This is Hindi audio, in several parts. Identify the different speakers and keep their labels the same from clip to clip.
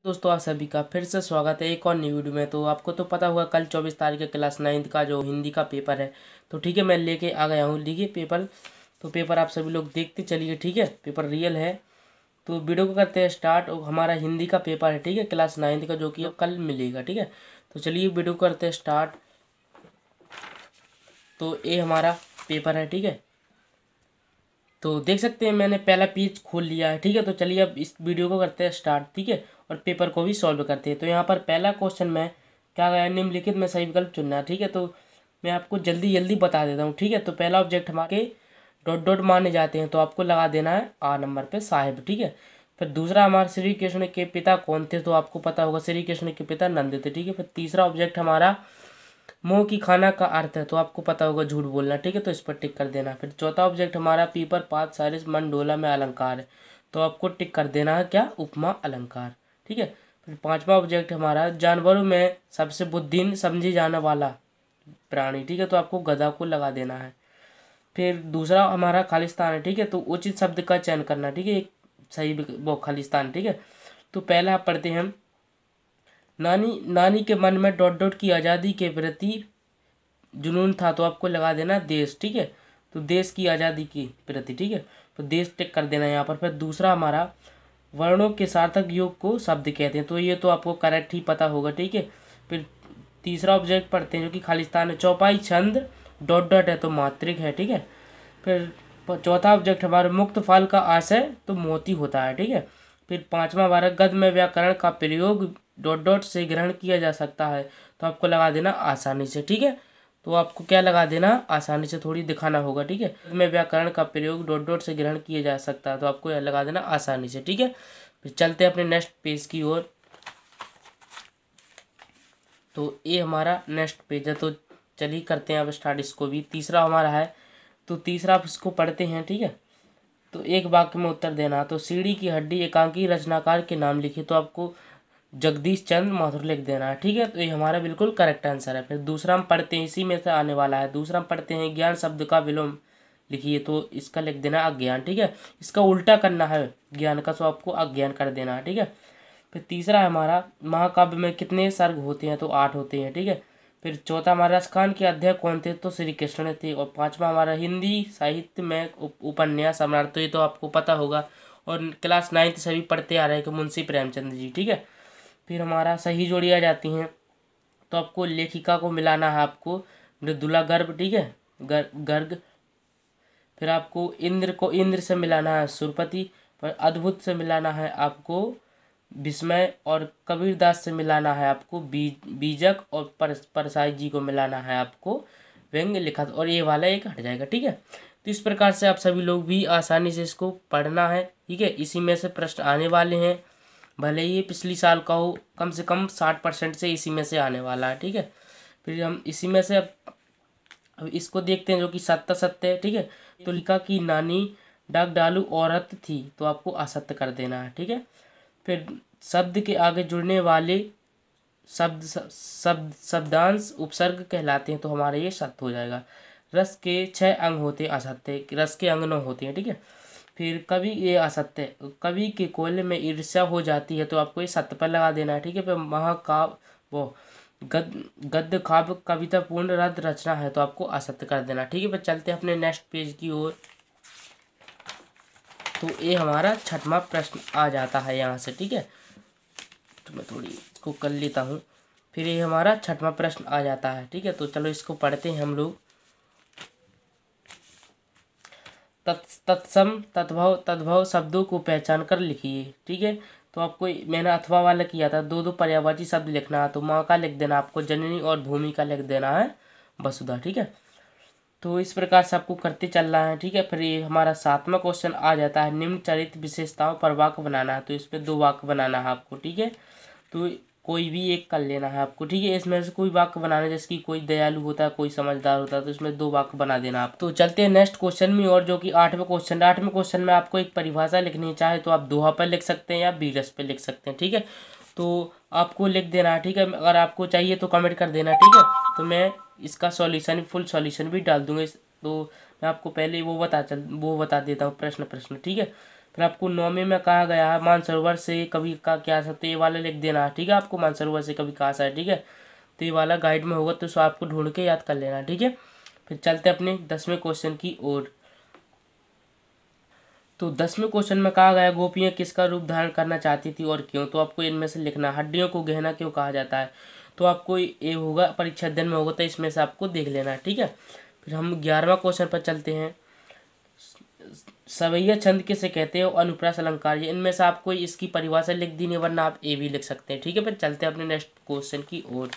Speaker 1: दोस्तों, आप सभी का फिर से स्वागत है एक और न्यू वीडियो में। तो आपको तो पता होगा कल 24 तारीख है क्लास 9th का जो हिंदी का पेपर है। तो ठीक है, मैं लेके आ गया हूँ। लिखिए पेपर। तो पेपर आप सभी लोग देखते चलिए। ठीक है, पेपर रियल है। तो वीडियो को करते हैं स्टार्ट। और हमारा हिंदी का पेपर है, ठीक है, क्लास 9th का, जो कि कल मिलेगा। ठीक है, तो चलिए वीडियो को करते हैं स्टार्ट। तो ये हमारा पेपर है, ठीक है। तो देख सकते हैं मैंने पहला पेज खोल लिया है, ठीक है। तो चलिए अब इस वीडियो को करते हैं स्टार्ट, ठीक है, और पेपर को भी सॉल्व करते हैं। तो यहाँ पर पहला क्वेश्चन में क्या गया, निम्नलिखित में सही विकल्प चुनना है, ठीक है। तो मैं आपको जल्दी जल्दी बता देता हूँ, ठीक है। तो पहला ऑब्जेक्ट हमारे डॉट डॉट माने जाते हैं, तो आपको लगा देना है आ नंबर पे साहिब, ठीक है। फिर दूसरा हमारा श्री कृष्ण के पिता कौन थे, तो आपको पता होगा श्री कृष्ण के पिता नंद थे, ठीक है। फिर तीसरा ऑब्जेक्ट हमारा मुंह की खाना का अर्थ है, तो आपको पता होगा झूठ बोलना, ठीक है, तो इस पर टिक कर देना। फिर चौथा ऑब्जेक्ट हमारा पीपर पात सारिस मन डोला में अलंकार है, तो आपको टिक कर देना है क्या, उपमा अलंकार, ठीक है। फिर पांचवा ऑब्जेक्ट हमारा जानवरों में सबसे बुद्धिमान समझे जाने वाला प्राणी, ठीक है, तो आपको गधा को लगा देना है। फिर दूसरा हमारा खालिस्तान है, ठीक है, तो उचित शब्द का चयन करना, ठीक है, एक सही वो खालिस्तान, ठीक है। तो पहला आप पढ़ते हैं हम, नानी नानी के मन में डॉट डॉट की आज़ादी के प्रति जुनून था, तो आपको लगा देना देश, ठीक है। तो देश की आज़ादी की प्रति, ठीक है, तो देश टिक कर देना यहाँ पर। फिर दूसरा हमारा वर्णों के सार्थक योग को शब्द कहते हैं, तो ये तो आपको करेक्ट ही पता होगा, ठीक है। फिर तीसरा ऑब्जेक्ट पढ़ते हैं जो कि खालिस्तान है, चौपाई छंद डॉट डॉट है, तो मात्रिक है, ठीक है। फिर चौथा ऑब्जेक्ट हमारा मुक्त फल का आशय तो मोती होता है, ठीक है। फिर पांचवा हमारा गद्य में व्याकरण का प्रयोग डॉट डॉट से ग्रहण किया जा सकता है, तो आपको लगा देना आसानी से, ठीक है। तो आपको क्या लगा देना, आसानी से थोड़ी दिखाना होगा, ठीक है। में व्याकरण का प्रयोग डॉट डॉट से ग्रहण किया जा सकता है, तो आपको यह लगा देना आसानी से, ठीक है। फिर चलते हैं अपने नेक्स्ट पेज की ओर। तो ये हमारा नेक्स्ट पेज है, तो चलिए करते हैं अब स्टार्ट इसको भी। तीसरा हमारा है, तो तीसरा आप इसको पढ़ते हैं, ठीक है। तो एक वाक्य में उत्तर देना। तो सीढ़ी की हड्डी एकांकी रचनाकार के नाम लिखे, तो आपको जगदीश चंद्र माथुर लिख देना है, ठीक है। तो ये हमारा बिल्कुल करेक्ट आंसर है। फिर दूसरा हम पढ़ते हैं, इसी में से आने वाला है। दूसरा हम पढ़ते हैं ज्ञान शब्द का विलोम लिखिए, तो इसका लिख देना अज्ञान, ठीक है। इसका उल्टा करना है ज्ञान का, तो आपको अज्ञान कर देना है, ठीक है। फिर तीसरा है हमारा महाकाव्य में कितने सर्ग होते हैं, तो 8 होते हैं, ठीक है। फिर चौथा हमारा रसखान के अध्यक्ष कौन थे, तो श्री कृष्ण थे। और पांचवा हमारा हिंदी साहित्य में उपन्यास सम्राट, तो ये तो आपको पता होगा और क्लास 9th सभी पढ़ते आ रहे हैं कि मुंशी प्रेमचंद जी, ठीक है। फिर हमारा सही जोड़ी आ जाती हैं, तो आपको लेखिका को मिलाना है, आपको मृदुला गर्ग, ठीक है, गर्ग। फिर आपको इंद्र को इंद्र से मिलाना है सुरपति। पर अद्भुत से मिलाना है आपको विस्मय। और कबीरदास से मिलाना है आपको बीजक। और परसाई जी को मिलाना है आपको व्यंग्य लिखत। और ये वाला एक हट जाएगा, ठीक है। तो इस प्रकार से आप सभी लोग भी आसानी से इसको पढ़ना है, ठीक है। इसी में से प्रश्न आने वाले हैं, भले ही पिछली साल का हो, कम से कम 60% से इसी में से आने वाला है, ठीक है। फिर हम इसी में से अब इसको देखते हैं जो कि सत्य सत्य है, ठीक है। तो लिखा कि नानी डाक डालू औरत थी, तो आपको असत्य कर देना है, ठीक है। फिर शब्द के आगे जुड़ने वाले शब्दांश उपसर्ग कहलाते हैं, तो हमारा ये सत्य हो जाएगा। रस के 6 अंग होते हैं, असत्य, रस के अंग 9 होते हैं, ठीक है। फिर कवि, ये असत्य, कवि के कोयले में ईर्ष्या हो जाती है, तो आपको ये सत्य पर लगा देना है, ठीक है। फिर महाकाव्य वो गद्य काव्य कविता पूर्ण रद रचना है, तो आपको असत्य कर देना, ठीक है। फिर चलते हैं अपने नेक्स्ट पेज की ओर। तो ये हमारा छठवां प्रश्न आ जाता है यहाँ से, ठीक है। तो मैं थोड़ी इसको कर लेता हूँ। फिर ये हमारा छठवां प्रश्न आ जाता है, ठीक है। तो चलो इसको पढ़ते हैं हम लोग। तत्सम तद्भव तद्भव शब्दों को पहचान कर लिखिए, ठीक है। तो आपको मैंने अथवा वाला किया था, दो दो पर्यायवाची शब्द लिखना है, तो माँ का लिख देना आपको जननी, और भूमि का लिख देना है वसुधा, ठीक है। तो इस प्रकार से आपको करते चलना है, ठीक है। फिर ये हमारा 7वां क्वेश्चन आ जाता है, निम्न चरित्र विशेषताओं पर वाक्य बनाना है, तो इसमें 2 वाक्य बनाना है आपको, ठीक है। तो कोई भी एक कर लेना है आपको, ठीक है। इसमें से कोई वाक्य बनाना है, जैसे कि कोई दयालु होता है, कोई समझदार होता है, तो इसमें 2 वाक्य बना देना आप। तो चलते हैं नेक्स्ट क्वेश्चन में, और जो कि 8वां क्वेश्चन। 8वें क्वेश्चन में आपको एक परिभाषा लिखनी चाहे तो आप दोहा पर लिख सकते हैं या बीरस पे लिख सकते हैं, ठीक है। तो आपको लिख देना है, ठीक है। अगर आपको चाहिए तो कमेंट कर देना, ठीक है। तो मैं इसका सॉल्यूशन, फुल सॉल्यूशन भी डाल दूंगा तो मैं आपको पहले वो बता देता हूँ प्रश्न, ठीक है। फिर आपको 9वें में कहा गया है मानसरोवर से कभी का क्या था, तो ये वाला लिख देना है, ठीक है। आपको मानसरोवर से कभी कहा है, ठीक है। तो ये वाला गाइड में होगा, तो उसको आपको ढूंढ के याद कर लेना, ठीक है। फिर चलते अपने 10वें क्वेश्चन की ओर। तो 10वें क्वेश्चन में कहा गया गोपियाँ किसका रूप धारण करना चाहती थी और क्यों। तो आपको इनमें से लिखना हड्डियों को गहना क्यों कहा जाता है। तो आपको ये होगा परीक्षा दिन में होगा, तो इसमें से आपको देख लेना, ठीक है। फिर हम 11वां क्वेश्चन पर चलते हैं। सवैया छंद किसे कहते हैं और अनुप्रास अलंकार, ये इनमें से आपको इसकी परिभाषा लिख दी नहीं, वरना आप ए भी लिख सकते हैं, ठीक है। फिर चलते हैं अपने नेक्स्ट क्वेश्चन की ओर।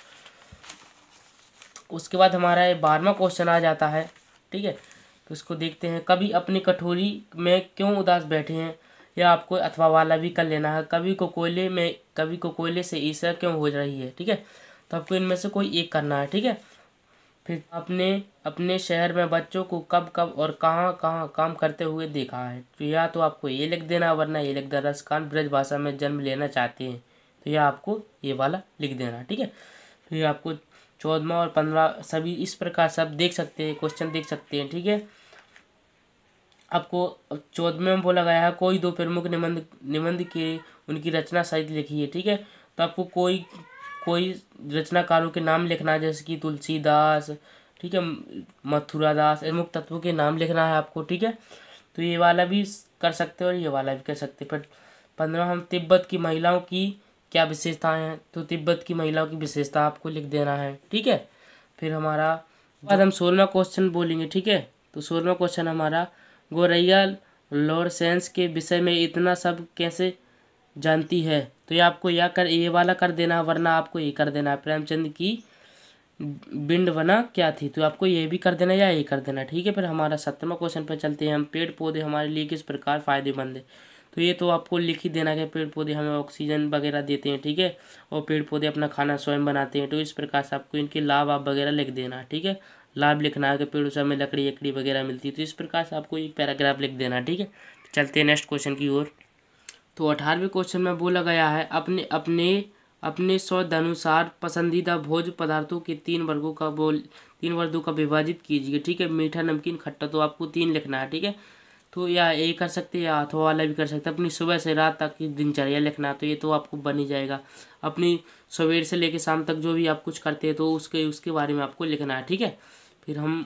Speaker 1: उसके बाद हमारा 12वां क्वेश्चन आ जाता है, ठीक है। तो इसको देखते हैं। कभी अपनी कटोरी में क्यों उदास बैठे हैं, या आपको अथवा वाला भी कर लेना है। कभी को कोयले से ईर्ष्या क्यों हो रही है, ठीक है। तो आपको इनमें से कोई एक करना है, ठीक है। फिर आपने अपने शहर में बच्चों को कब कब और कहाँ कहाँ काम करते हुए देखा है। तो या तो आपको ये लिख देना, वरना ये लिख देना। रसकांत ब्रज भाषा में जन्म लेना चाहते हैं, तो यह आपको ये वाला लिख देना, ठीक है। फिर आपको 14वां और 15वां सभी इस प्रकार से आप देख सकते हैं, क्वेश्चन देख सकते हैं, ठीक है। आपको 14वें में बोला गया है कोई दो प्रमुख निबंध के उनकी रचना सहित लिखी है, ठीक है। तो आपको कोई रचनाकारों के नाम लिखना है, जैसे कि तुलसीदास, ठीक है, मथुरादास, प्रमुख तत्वों के नाम लिखना है आपको, ठीक है। तो ये वाला भी कर सकते हो और ये वाला भी कर सकते हैं। फिर 15 हम तिब्बत की महिलाओं की क्या विशेषताएं हैं। तो तिब्बत की महिलाओं की विशेषता आपको लिख देना है, ठीक है। फिर हमारा बाद हम 16वां क्वेश्चन बोलेंगे, ठीक है। तो 16वां क्वेश्चन हमारा गोरैया लॉरेंस के विषय में इतना सब कैसे जानती है। तो ये आपको ये वाला कर देना, वरना आपको ये कर देना। प्रेमचंद की बिंडवना क्या थी, तो आपको ये भी कर देना या ये कर देना, ठीक है। फिर हमारा 17वां क्वेश्चन पर चलते हैं हम। पेड़ पौधे हमारे लिए किस प्रकार फायदेमंद है। तो ये तो आपको लिख ही देना कि पेड़ पौधे हमें ऑक्सीजन वगैरह देते हैं, ठीक है। और पेड़ पौधे अपना खाना स्वयं बनाते हैं, तो इस प्रकार से आपको इनके लाभ आप वगैरह लिख देना, ठीक है। लाभ लिखना है कि पेड़ों से हमें लकड़ी वगैरह मिलती है, तो इस प्रकार से आपको एक पैराग्राफ लिख देना, ठीक है। चलते हैं नेक्स्ट क्वेश्चन की ओर। तो 18वें क्वेश्चन में बोला गया है अपने स्वादानुसार पसंदीदा भोज्य पदार्थों के 3 वर्गों का विभाजित कीजिए, ठीक है। मीठा, नमकीन, खट्टा, तो आपको 3 लिखना है, ठीक है। तो या ये कर सकते हैं या अथवा वाला भी कर सकते हैं। अपनी सुबह से रात तक की दिनचर्या लिखना है, तो ये तो आपको बन ही जाएगा। अपनी सवेर से लेकर शाम तक जो भी आप कुछ करते हैं, तो उसके बारे में आपको लिखना है, ठीक है। फिर हम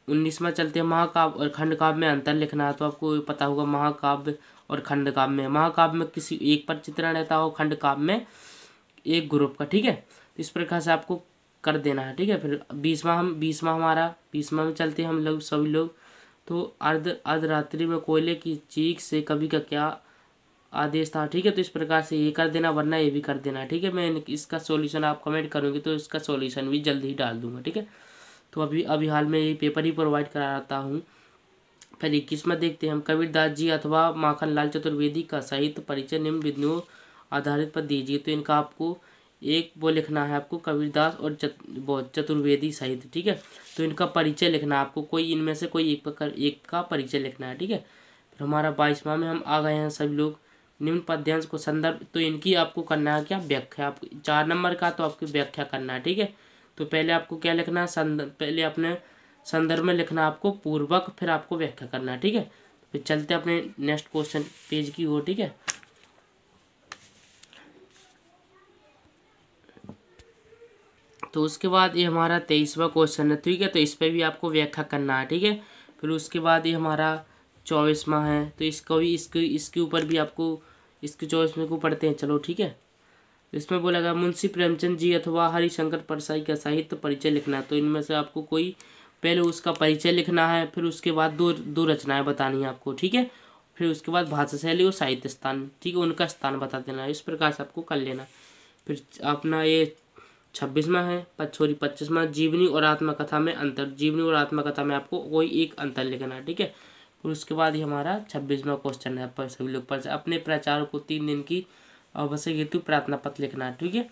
Speaker 1: 19वां चलते हैं। महाकाव्य और खंड काव्य में अंतर लिखना है। तो आपको पता होगा महाकाव्य और खंड काव्य में, महाकाव्य में किसी एक पर चित्रण रहता हो, खंड काव्य में एक ग्रुप का, ठीक है। तो इस प्रकार से आपको कर देना है, ठीक है। फिर 20वां में चलते हैं हम लोग सभी लोग। तो अर्धरात्रि में कोयले की चीख से कवि का क्या आदेश था, ठीक है। तो इस प्रकार से ये कर देना, वरना ये भी कर देना, ठीक है। मैं इसका सॉल्यूशन आप कमेंट करोगे तो इसका सॉल्यूशन भी जल्दी ही डाल दूंगा, ठीक है। तो अभी हाल में ये पेपर ही प्रोवाइड कराता हूँ। फिर 21वां देखते हैं हम। कबीरदास जी अथवा माखनलाल चतुर्वेदी का साहित्य परिचय निम्न बिंदुओं आधारित पर दीजिए। तो इनका आपको एक वो लिखना है, आपको कबीरदास और चतुर्वेदी साहित्य, ठीक है। तो इनका परिचय लिखना है आपको, कोई इनमें से कोई एक का परिचय लिखना है, ठीक है। फिर हमारा 22वां में हम आ गए हैं सभी लोग। निम्न पद्यांश को संदर्भ, तो इनकी आपको करना है क्या, व्याख्या। आपको 4 नंबर का, तो आपकी व्याख्या करना है, ठीक है। तो पहले आपको क्या लिखना है, पहले अपने संदर्भ में लिखना आपको पूर्वक, फिर आपको व्याख्या करना है, ठीक है। फिर चलते अपने नेक्स्ट क्वेश्चन पेज की ओर, ठीक है। तो उसके बाद ये हमारा 23वां क्वेश्चन है, ठीक है। तो इस पर भी आपको व्याख्या करना है, ठीक है। फिर उसके बाद ये हमारा 24वां है। तो इसको भी इसके ऊपर भी आपको इसके 24वें को पढ़ते हैं, चलो, ठीक है। इसमें बोला गया मुंशी प्रेमचंद जी अथवा हरिशंकर परसाई का साहित्य परिचय लिखना है। तो इनमें से आपको कोई पहले उसका परिचय लिखना है, फिर उसके बाद दो रचनाएं बतानी है आपको, ठीक है। फिर उसके बाद भाषा शैली और साहित्य स्थान, ठीक है, उनका स्थान बता देना है। इस प्रकार से आपको कर लेना। फिर अपना ये 26वां है, 25वां जीवनी और आत्मकथा में अंतर। जीवनी और आत्मकथा में आपको कोई एक अंतर लिखना है, ठीक है। फिर उसके बाद ही हमारा 26वां क्वेश्चन है। पर सभी लोग पर अपने प्रचार को 3 दिन की आवश्यक हेतु प्रार्थना पत्र लिखना है, ठीक है।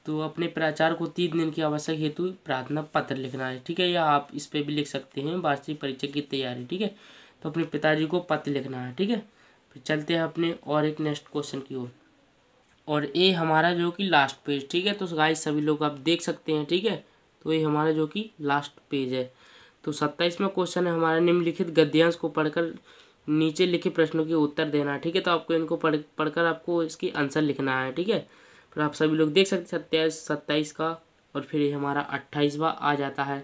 Speaker 1: तो अपने प्राचार्य को 3 दिन की आवश्यक हेतु प्रार्थना पत्र लिखना है, ठीक है। या आप इस पे भी लिख सकते हैं वार्षिक परीक्षा की तैयारी, ठीक है। तो अपने पिताजी को पत्र लिखना है, ठीक है। फिर चलते हैं अपने और एक नेक्स्ट क्वेश्चन की ओर। और ये हमारा जो कि लास्ट पेज, ठीक है। तो गाइस सभी लोग आप देख सकते हैं, ठीक है। तो ये हमारा जो कि लास्ट पेज है। तो 27वां क्वेश्चन है हमारा। निम्नलिखित गद्यांश को पढ़कर नीचे लिखे प्रश्नों के उत्तर देना है, ठीक है। तो आपको इनको पढ़कर आपको इसकी आंसर लिखना है, ठीक है। फिर आप सभी लोग देख सकते हैं 27 का, और फिर ये हमारा 28वां आ जाता है,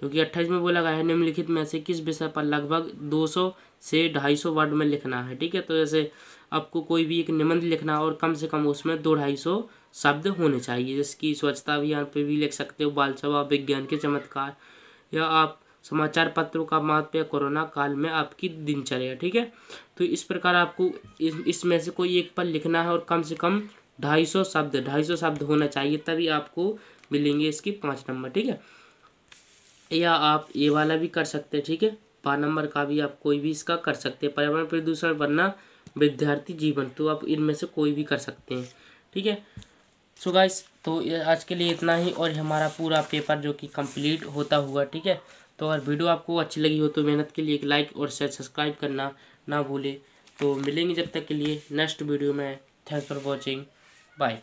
Speaker 1: क्योंकि 28 में बोला गया है निम्नलिखित में से किस विषय पर लगभग 200 से 250 वर्ड में लिखना है, ठीक है। तो जैसे आपको कोई भी एक निबंध लिखना है और कम से कम उसमें 200-250 शब्द होने चाहिए, जैसे कि स्वच्छता अभियान पे भी लिख सकते हो, बाल सभा, विज्ञान के चमत्कार, या आप समाचार पत्रों का महत्व या कोरोना काल में आपकी दिनचर्या, ठीक है। तो इस प्रकार आपको इसमें से कोई एक पर लिखना है और कम से कम 250 शब्द होना चाहिए, तभी आपको मिलेंगे इसकी 5 नंबर, ठीक है। या आप ये वाला भी कर सकते हैं, ठीक है। 5 नंबर का भी आप कोई भी इसका कर सकते हैं, पर्यावरण प्रदूषण वरना विद्यार्थी जीवन, तो आप इनमें से कोई भी कर सकते हैं, ठीक है। सो गाइस, तो आज के लिए इतना ही, और हमारा पूरा पेपर जो कि कंप्लीट होता हुआ, ठीक है। तो अगर वीडियो आपको अच्छी लगी हो तो मेहनत के लिए एक लाइक और शेयर सब्सक्राइब करना ना भूले। तो मिलेंगे जब तक के लिए नेक्स्ट वीडियो में। Thanks for watching, bye.